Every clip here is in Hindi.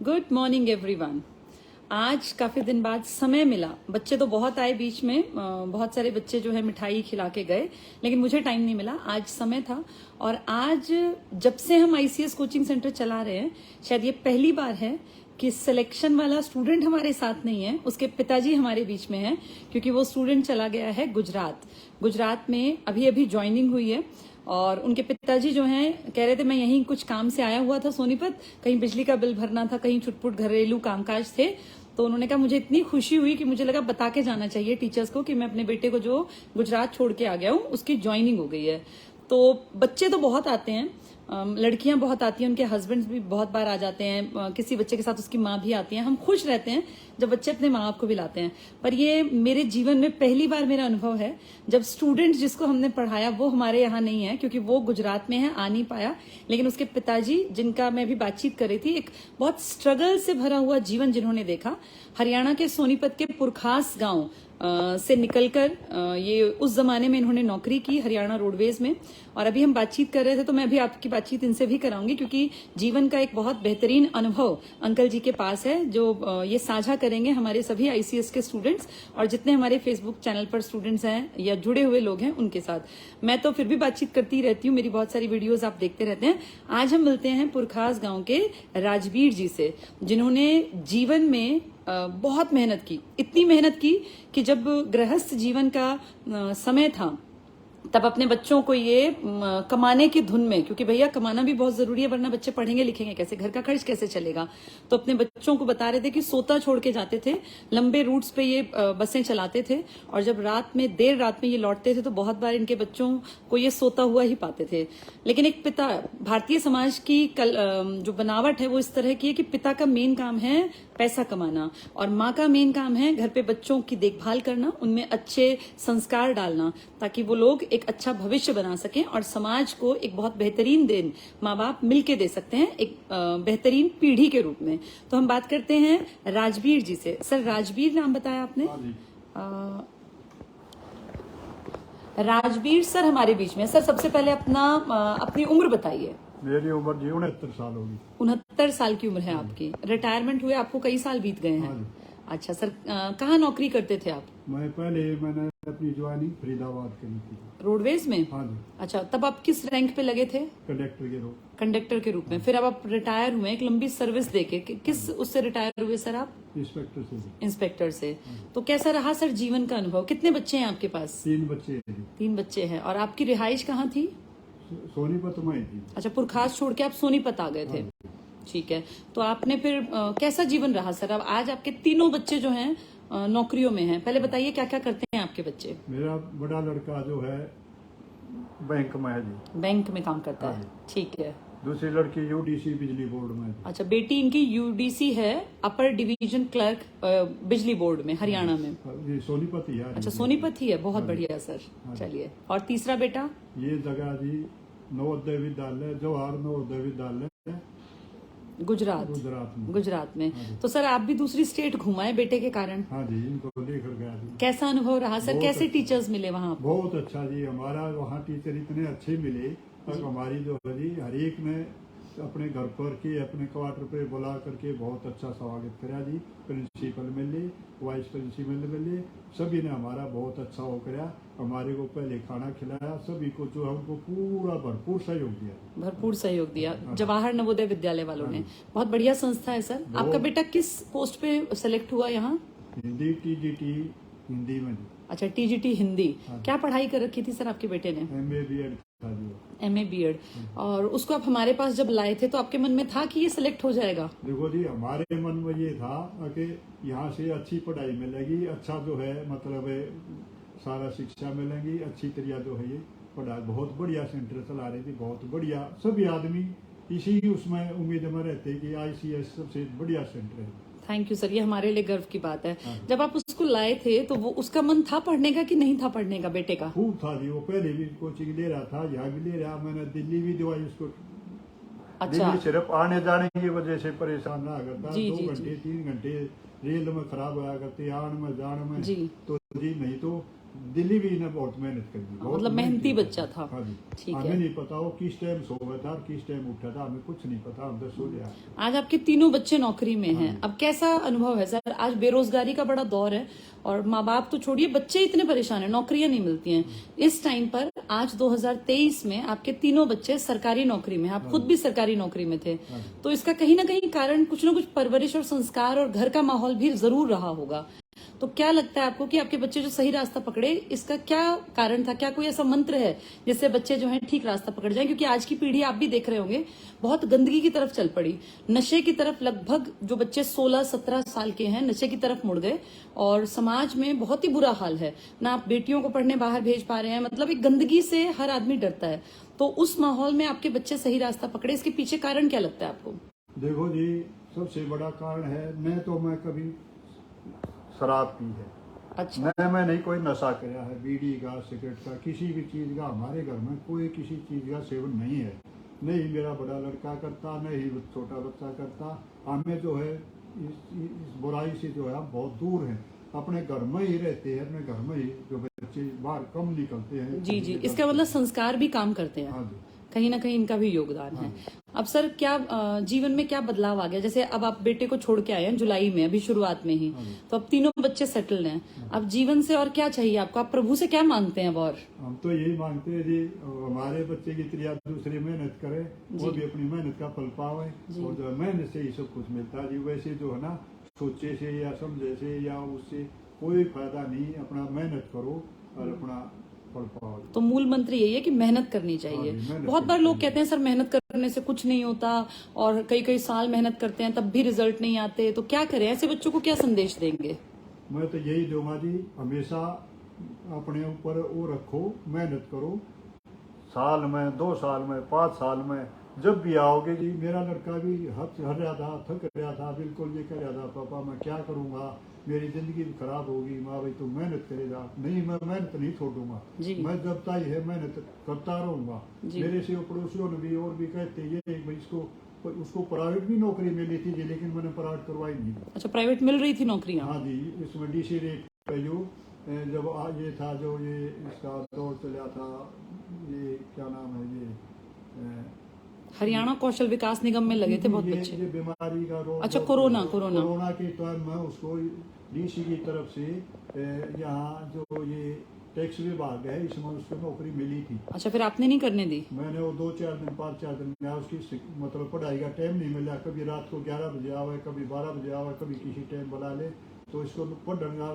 Good morning everyone. आज काफी दिन बाद समय मिला। बच्चे तो बहुत आए बीच में, बहुत सारे बच्चे जो है मिठाई खिला के गए, लेकिन मुझे टाइम नहीं मिला। आज समय था और आज जब से हम आईसीएस कोचिंग सेंटर चला रहे हैं, शायद ये पहली बार है कि सिलेक्शन वाला स्टूडेंट हमारे साथ नहीं है, उसके पिताजी हमारे बीच में हैं, क्योंकि वो स्टूडेंट चला गया है गुजरात में। अभी अभी ज्वाइनिंग हुई है और उनके पिताजी जो हैं कह रहे थे मैं यहीं कुछ काम से आया हुआ था सोनीपत, कहीं बिजली का बिल भरना था, कहीं छुटपुट घरेलू कामकाज थे। तो उन्होंने कहा मुझे इतनी खुशी हुई कि मुझे लगा बता के जाना चाहिए टीचर्स को कि मैं अपने बेटे को जो गुजरात छोड़ के आ गया हूँ उसकी ज्वाइनिंग हो गई है। तो बच्चे तो बहुत आते हैं, लड़कियां बहुत आती हैं, उनके हस्बैंड्स भी बहुत बार आ जाते हैं, किसी बच्चे के साथ उसकी माँ भी आती है। हम खुश रहते हैं जब बच्चे अपने माँ बाप को भी लाते हैं। पर ये मेरे जीवन में पहली बार मेरा अनुभव है जब स्टूडेंट जिसको हमने पढ़ाया वो हमारे यहाँ नहीं है, क्योंकि वो गुजरात में है, आ नहीं पाया। लेकिन उसके पिताजी, जिनका मैं भी बातचीत कर रही थी, एक बहुत स्ट्रगल से भरा हुआ जीवन जिन्होंने देखा, हरियाणा के सोनीपत के पुरखास गांव से निकलकर ये उस जमाने में इन्होंने नौकरी की हरियाणा रोडवेज में। और अभी हम बातचीत कर रहे थे तो मैं भी आपकी बातचीत इनसे भी कराऊंगी, क्योंकि जीवन का एक बहुत बेहतरीन अनुभव अंकल जी के पास है जो ये साझा करेंगे हमारे सभी आईसीएस के स्टूडेंट्स और जितने हमारे फेसबुक चैनल पर स्टूडेंट्स हैं या जुड़े हुए लोग हैं उनके साथ। मैं तो फिर भी बातचीत करती रहती हूँ, मेरी बहुत सारी वीडियोज आप देखते रहते हैं। आज हम मिलते हैं पुरखास गांव के राजवीर जी से, जिन्होंने जीवन में बहुत मेहनत की, इतनी मेहनत की कि जब गृहस्थ जीवन का समय था तब अपने बच्चों को ये कमाने की धुन में, क्योंकि भैया कमाना भी बहुत जरूरी है वरना बच्चे पढ़ेंगे लिखेंगे कैसे, घर का खर्च कैसे चलेगा, तो अपने बच्चों को बता रहे थे कि सोता छोड़ के जाते थे, लंबे रूट्स पे ये बसें चलाते थे और जब देर रात में ये लौटते थे तो बहुत बार इनके बच्चों को ये सोता हुआ ही पाते थे। लेकिन एक पिता, भारतीय समाज की जो बनावट है वो इस तरह की है कि पिता का मेन काम है पैसा कमाना और माँ का मेन काम है घर पे बच्चों की देखभाल करना, उनमें अच्छे संस्कार डालना ताकि वो लोग एक अच्छा भविष्य बना सकें और समाज को एक बहुत बेहतरीन दिन माँ बाप मिलके दे सकते हैं एक बेहतरीन पीढ़ी के रूप में। तो हम बात करते हैं राजवीर जी से। सर, राजवीर नाम बताया आपने? राजवीर सर हमारे बीच में। सर, सबसे पहले अपनी उम्र बताइए। मेरी उम्र जी 69 साल होगी। 69 साल की उम्र है आपकी। रिटायरमेंट हुए आपको कई साल बीत गए हैं। अच्छा सर, कहाँ नौकरी करते थे आप? मैंने अपनी ज्वाइनिंग फरीदाबाद करी थी, रोडवेज में। हाँ जी। अच्छा, तब आप किस रैंक पे लगे थे? कंडक्टर के रूप में। फिर अब आप रिटायर हुए एक लंबी सर्विस देके, किस उससे रिटायर हुए सर आप? इंस्पेक्टर से। तो कैसा रहा सर जीवन का अनुभव? कितने बच्चे हैं आपके पास? 3 बच्चे हैं। 3 बच्चे हैं। और आपकी रिहाइश कहाँ थी? सोनीपत में थी। अच्छा, पुरखास छोड़ के आप सोनीपत आ गए थे। ठीक है, तो आपने फिर कैसा जीवन रहा सर? अब आज आपके तीनों बच्चे जो हैं नौकरियों में हैं। पहले बताइए क्या क्या करते हैं आपके बच्चे? मेरा बड़ा लड़का जो है बैंक में है जी। बैंक में काम करता है, ठीक है। दूसरी लड़की यूडीसी बिजली बोर्ड में। अच्छा, बेटी इनकी यूडीसी है, अपर डिवीजन क्लर्क बिजली बोर्ड में, हरियाणा में। सोनीपत ही है। अच्छा, सोनीपत ही है, बहुत बढ़िया सर। चलिए, और तीसरा बेटा? ये जगह जी नवोदय विद्यालय, जवाहर नवोदय विद्यालय, गुजरात में। तो सर आप भी दूसरी स्टेट घुमाए बेटे के कारण? हाँ जी, इनको लेकर गया जी। कैसा अनुभव रहा सर? कैसे टीचर्स मिले वहाँ? बहुत अच्छा जी, हमारा वहाँ टीचर इतने अच्छे मिले तक हमारी जो है जी हर एक ने अपने घर पर के अपने क्वार्टर पे बुला करके बहुत अच्छा स्वागत करा जी। प्रिंसिपल मिले, वाइस प्रिंसिपल मिले, सभी ने हमारा बहुत अच्छा वो करा। हमारे को पहले खाना खिलाया, सभी को जो है उनको पूरा भरपूर सहयोग दिया। जवाहर नवोदय विद्यालय वालों ने। बहुत बढ़िया संस्था है सर। आपका बेटा किस पोस्ट पे सेलेक्ट हुआ यहाँ? हिंदी, टीजीटी हिंदी में। अच्छा, टीजीटी हिंदी। क्या पढ़ाई कर रखी थी सर आपके बेटे ने? MA BEd। और उसको आप हमारे पास जब लाए थे तो आपके मन में था कि ये सिलेक्ट हो जाएगा? देखो जी, हमारे मन में ये था कि यहाँ से अच्छी पढ़ाई मिलेगी, अच्छा जो है मतलब सारा शिक्षा मिलेगी, अच्छी तरह जो है ये पढ़ाई। बहुत बढ़िया सेंटर चला रही थी, बहुत बढ़िया। सभी आदमी इसी उसमें उम्मीद में रहते कि आईसीएस सबसे बढ़िया सेंटर है। थैंक यू सर, ये हमारे लिए गर्व की बात है। जब आप उसको लाए थे तो वो उसका मन था पढ़ने का कि नहीं था पढ़ने का बेटे का? खूब था जी, वो पहले भी कोचिंग ले रहा था, यहाँ भी ले रहा। मैंने दिल्ली भी दिवाई उसको। अच्छा, दिल्ली सिर्फ आने जाने की वजह से परेशान रहा करता। 2 घंटे 3 घंटे रेल में खराब होया करते, आने में जाने में। तो जी नहीं तो दिल्ली भी ने बहुत मेहनत करी, बहुत मतलब मेहनती बच्चा था। हाँ जी। ठीक है। हमें नहीं पता वो किस टाइम सो गया था, किस टाइम उठा था, हमें कुछ नहीं पता, हम तो सो गया। आज आपके तीनों बच्चे नौकरी में हैं, अब कैसा अनुभव है सर? आज बेरोजगारी का बड़ा दौर है और माँ बाप तो छोड़िए, बच्चे इतने परेशान हैं, नौकरियां नहीं मिलती हैं। इस टाइम पर आज 2023 में आपके तीनों बच्चे सरकारी नौकरी में, आप खुद भी सरकारी नौकरी में थे, तो इसका कहीं ना कहीं कारण कुछ ना कुछ परवरिश और संस्कार और घर का माहौल भी जरूर रहा होगा। तो क्या लगता है आपको कि आपके बच्चे जो सही रास्ता पकड़े, इसका क्या कारण था? क्या कोई ऐसा मंत्र है जिससे बच्चे जो हैं ठीक रास्ता पकड़ जाएं? क्योंकि आज की पीढ़ी आप भी देख रहे होंगे बहुत गंदगी की तरफ चल पड़ी, नशे की तरफ। लगभग जो बच्चे 16-17 साल के हैं नशे की तरफ मुड़ गए और समाज में बहुत ही बुरा हाल है ना। आप बेटियों को पढ़ने बाहर भेज पा रहे हैं, मतलब एक गंदगी से हर आदमी डरता है। तो उस माहौल में आपके बच्चे सही रास्ता पकड़े, इसके पीछे कारण क्या लगता है आपको? देखो जी, सबसे बड़ा कारण है, मैं कभी शराब पी है, अच्छा। मैं नहीं कोई नशा किया है, बीड़ी का, सिगरेट का, किसी भी चीज का हमारे घर में कोई किसी चीज का सेवन नहीं है। नहीं मेरा बड़ा लड़का करता, नहीं छोटा बच्चा करता। हमें जो है इस बुराई से जो है हम बहुत दूर हैं, अपने घर में ही रहते हैं, अपने घर में ही। जो बच्चे बाहर कम निकलते हैं। जी जी, इसका मतलब संस्कार भी काम करते हैं। हाँ जी। कहीं ना कहीं इनका भी योगदान है। अब सर क्या जीवन में क्या बदलाव आ गया? जैसे अब आप बेटे को छोड़ के आए हैं जुलाई में, अभी शुरुआत में ही, तो अब तीनों बच्चे सेटल्ड हैं। अब जीवन से और क्या चाहिए आपको? आप प्रभु से क्या मांगते हैं अब? और हम तो यही मांगते हैं जी, हमारे बच्चे की तरह दूसरी मेहनत करे, वो भी अपनी मेहनत का फल पावे, और जो मेहनत से ही सब कुछ मिलता है जी। वैसे जो है ना, सोचे से या समझे से या उससे कोई फायदा नहीं। अपना मेहनत करो और अपना फल पाओ। तो मूल मंत्र यही है कि मेहनत करनी चाहिए। बहुत बार लोग कहते हैं सर मेहनत करने से कुछ नहीं होता, और कई कई साल मेहनत करते हैं तब भी रिजल्ट नहीं आते, तो क्या करें? ऐसे बच्चों को क्या संदेश देंगे? मैं तो यही दूंगा जी, हमेशा अपने ऊपर वो रखो, मेहनत करो। साल में, 2 साल में, 5 साल में जब भी आओगे जी। मेरा लड़का भी हर रहा था, थक रहा था, बिल्कुल ये कह रहा था, पापा मैं क्या करूंगा, मेरी जिंदगी खराब होगी। माँ भाई तुम मेहनत करेगा। नहीं, मैं मेहनत नहीं छोड़ूंगा, मैं जब तक है मेहनत करता रहूंगा। मेरे से पड़ोसियों ने भी और भी कहते ये भाई उसको प्राइवेट भी नौकरी मिली थी जी, लेकिन मैंने प्राइवेट करवाई नहीं। अच्छा, प्राइवेट मिल रही थी नौकरियां? हाँ जी, इसमें डीसी रेट पे जो जब ये था, जो ये इसका दौर चला था, ये क्या नाम है, ये हरियाणा कौशल विकास निगम में लगे थे बहुत बच्चे। ये बीमारी का रोग। अच्छा, कोरोना के टाइम में उसको डीसी की तरफ से यहाँ जो ये टैक्स विभाग है, इसमें उसको नौकरी मिली थी। अच्छा, फिर आपने नहीं करने दी? मैंने वो 2-4 दिन, 5-4 दिन में उसकी मतलब पढ़ाई का टाइम नहीं मिला। कभी रात को 11 बजे आवे, कभी 12 बजे आवे, कभी किसी टाइम बुला ले, तो इसको पढ़ने का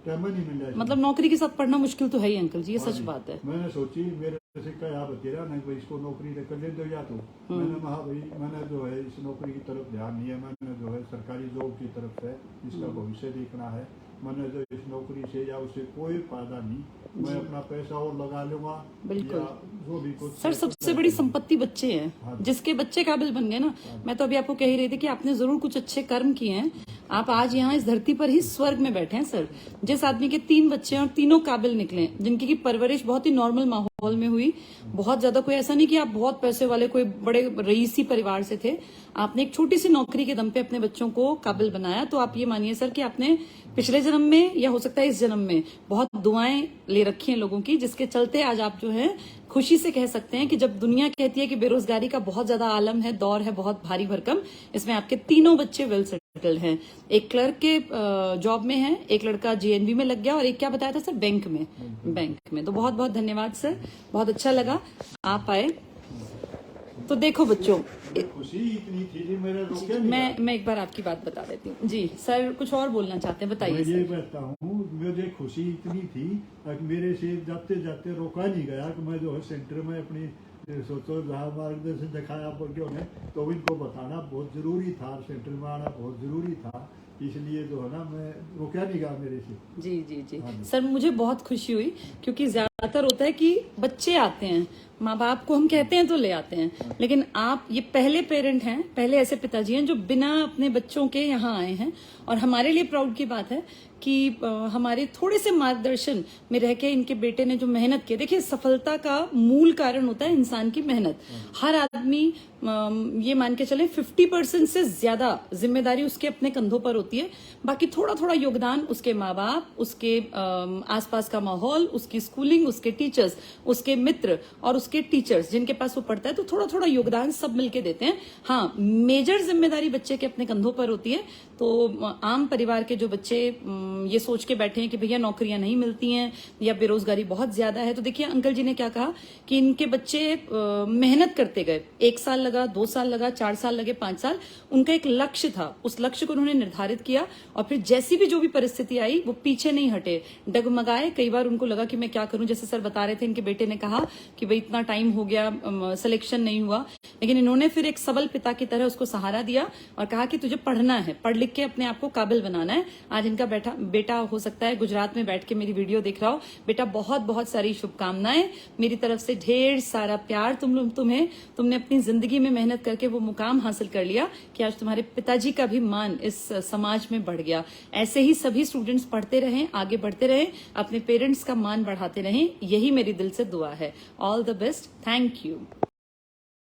टाइम नहीं मिला। मतलब नौकरी के साथ पढ़ना मुश्किल तो है ही अंकल जी, ये सच बात है। मैंने सोची, मेरे से कहा बतेरा नहीं भाई इसको नौकरी कर ले दो या तो। मैंने कहा भाई मैंने जो है इस नौकरी की तरफ ध्यान नहीं है, मैंने जो है सरकारी जॉब की तरफ है, इसका भविष्य देखना है। मैंने जो इस नौकरी से या उससे कोई फायदा नहीं, मैं अपना पैसा और लगा लूंगा। बिल्कुल। जो भी कुछ सर सबसे बड़ी संपत्ति बच्चे हैं, जिसके बच्चे काबिल बन गए ना। मैं तो अभी आपको कह ही रही थी कि आपने जरूर कुछ अच्छे कर्म किए हैं, आप आज यहाँ इस धरती पर ही स्वर्ग में बैठे हैं सर। जिस आदमी के 3 बच्चे हैं और तीनों काबिल निकले, जिनकी की परवरिश बहुत ही नॉर्मल माहौल में हुई, बहुत ज्यादा कोई ऐसा नहीं कि आप बहुत पैसे वाले कोई बड़े रईसी परिवार से थे, आपने एक छोटी सी नौकरी के दम पे अपने बच्चों को काबिल बनाया। तो आप ये मानिए सर कि आपने पिछले जन्म में या हो सकता है इस जन्म में बहुत दुआएं ले रखी हैं लोगों की, जिसके चलते आज आप जो है खुशी से कह सकते हैं कि जब दुनिया कहती है कि बेरोजगारी का बहुत ज्यादा आलम है, दौर है बहुत भारी भरकम, इसमें आपके तीनों बच्चे वेल सेटल्ड हैं। एक क्लर्क के जॉब में है, एक लड़का जीएनबी में लग गया, और एक क्या बताया था सर, बैंक में। तो बहुत बहुत धन्यवाद सर, बहुत अच्छा लगा आप आए। तो देखो बच्चों, खुशी इतनी थी जी, मेरे रोके मैं एक बार आपकी बात बता देती हूँ जी। सर कुछ और बोलना चाहते हैं, बताइए। मैं ये कहता हूँ, मुझे खुशी इतनी थी कि मेरे से जाते जाते रोका नहीं गया कि मैं जो है सेंटर में अपनी सोचो जहाँ मार्गदर्शन दिखाया बच्चों ने, तो इनको बताना बहुत जरूरी था, सेंटर में आना बहुत जरूरी था, इसलिए जो है ना मैं रोका नहीं गया मेरे से। जी जी जी सर, मुझे बहुत खुशी हुई, क्योंकि ज्यादातर होता है कि बच्चे आते हैं, माँ बाप को हम कहते हैं तो ले आते हैं, लेकिन आप ये पहले पेरेंट हैं, पहले ऐसे पिताजी हैं जो बिना अपने बच्चों के यहाँ आए हैं। और हमारे लिए प्राउड की बात है कि हमारे थोड़े से मार्गदर्शन में रह के इनके बेटे ने जो मेहनत की, देखिए सफलता का मूल कारण होता है इंसान की मेहनत। हर आदमी ये मान के चले 50% से ज्यादा जिम्मेदारी उसके अपने कंधों पर होती है, बाकी थोड़ा थोड़ा योगदान उसके माँ बाप, उसके आसपास का माहौल, उसकी स्कूलिंग, उसके टीचर्स, उसके मित्र और उसके टीचर्स जिनके पास वो पढ़ता है, तो थोड़ा थोड़ा योगदान सब मिलके देते हैं। हाँ, मेजर जिम्मेदारी बच्चे के अपने कंधों पर होती है। तो आम परिवार के जो बच्चे ये सोच के बैठे हैं कि भैया नौकरियां नहीं मिलती हैं या बेरोजगारी बहुत ज्यादा है, तो देखिए अंकल जी ने क्या कहा कि इनके बच्चे मेहनत करते गए, 1 साल लगा, 2 साल लगा, 4 साल लगे, 5 साल, उनका एक लक्ष्य था, उस लक्ष्य को उन्होंने निर्धारित किया और फिर जैसी भी जो भी परिस्थिति आई वो पीछे नहीं हटे, डगमगाए। कई बार उनको लगा कि मैं क्या करूं, जैसे सर बता रहे थे इनके बेटे ने कहा कि भाई इतना टाइम हो गया, सिलेक्शन नहीं हुआ, लेकिन इन्होंने फिर एक सबल पिता की तरह उसको सहारा दिया और कहा कि तुझे पढ़ना है, पढ़ लिख के अपने आप को काबिल बनाना है। आज इनका बेटा हो सकता है गुजरात में बैठ के मेरी वीडियो देख रहा हो। बेटा बहुत बहुत सारी शुभकामनाएं, मेरी तरफ से ढेर सारा प्यार तुम्हें। तुमने अपनी जिंदगी में मेहनत करके वो मुकाम हासिल कर लिया कि आज तुम्हारे पिताजी का भी मान इस समाज में बढ़ गया। ऐसे ही सभी स्टूडेंट्स पढ़ते रहें, आगे बढ़ते रहें, अपने पेरेंट्स का मान बढ़ाते रहें, यही मेरी दिल से दुआ है। All the best, thank you.